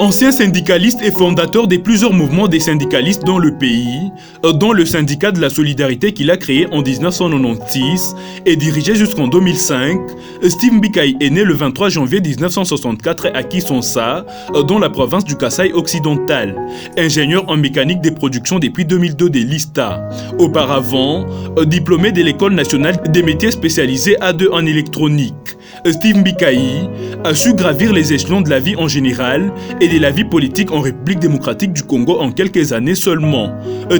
Ancien syndicaliste et fondateur de plusieurs mouvements des syndicalistes dans le pays, dont le syndicat de la solidarité qu'il a créé en 1996 et dirigé jusqu'en 2005, Steve Mbikai est né le 23 janvier 1964 à Kisonsa, dans la province du Kasaï occidental. Ingénieur en mécanique des productions depuis 2002 de l'ISTA. Auparavant, diplômé de l'École nationale des métiers spécialisés A2 en électronique. Steve Mbikai a su gravir les échelons de la vie en général et de la vie politique en République démocratique du Congo en quelques années seulement.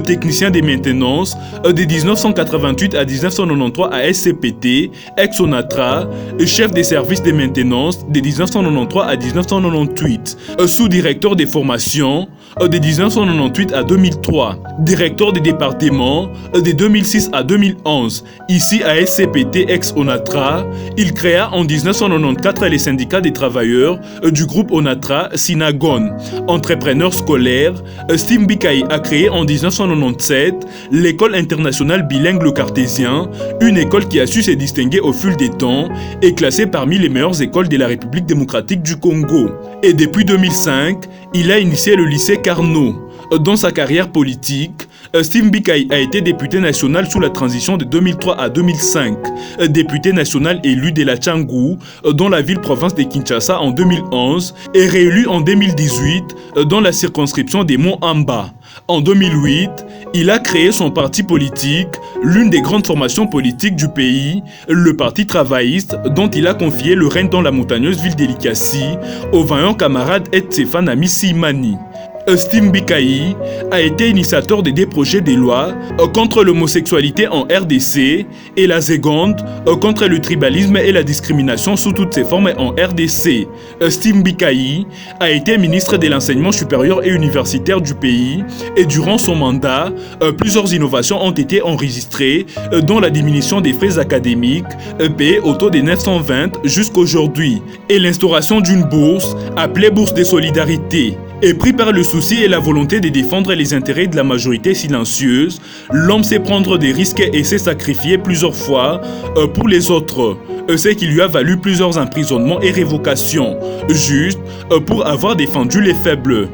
Technicien des maintenances de 1988 à 1993 à SCPT, ex-Onatra, chef des services de maintenance de 1993 à 1998, sous-directeur des formations de 1998 à 2003, directeur des départements de 2006 à 2011. Ici à SCPT ex-Onatra, il créa en 1994 les syndicats des travailleurs du groupe Onatra Sinagon. Entrepreneur scolaire, Steve Mbikai a créé en 1997 l'école internationale bilingue Le Cartésien, une école qui a su se distinguer au fil des temps et classée parmi les meilleures écoles de la République démocratique du Congo. Et depuis 2005, il a initié le lycée Carnot. Dans sa carrière politique, Steve Mbikai a été député national sous la transition de 2003 à 2005, député national élu de la Tchangou dans la ville-province de Kinshasa en 2011 et réélu en 2018 dans la circonscription des Monts Amba. En 2008, il a créé son parti politique, l'une des grandes formations politiques du pays, le Parti travailliste, dont il a confié le règne dans la montagneuse ville d'Elikassi au vaillant camarade Etsefan Amissimani. Steve Mbikai a été initiateur de des projets de loi contre l'homosexualité en RDC et la seconde contre le tribalisme et la discrimination sous toutes ses formes en RDC. Steve Mbikai a été ministre de l'enseignement supérieur et universitaire du pays et durant son mandat, plusieurs innovations ont été enregistrées dont la diminution des frais académiques payés au taux de 920 jusqu'aujourd'hui et l'instauration d'une bourse appelée Bourse de solidarité. Et pris par le souci et la volonté de défendre les intérêts de la majorité silencieuse, l'homme sait prendre des risques et s'est sacrifié plusieurs fois pour les autres, ce qui lui a valu plusieurs emprisonnements et révocations, juste pour avoir défendu les faibles.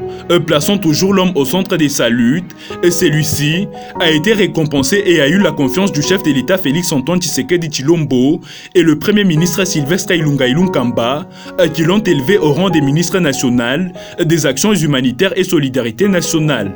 Plaçant toujours l'homme au centre de sa lutte, celui-ci a été récompensé et a eu la confiance du chef de l'État Félix-Antoine Tshisekedi Tshilombo et le premier ministre Sylvestre Ilunga Ilunkamba, qui l'ont élevé au rang des ministres nationaux des actions humanitaires et solidarité nationale.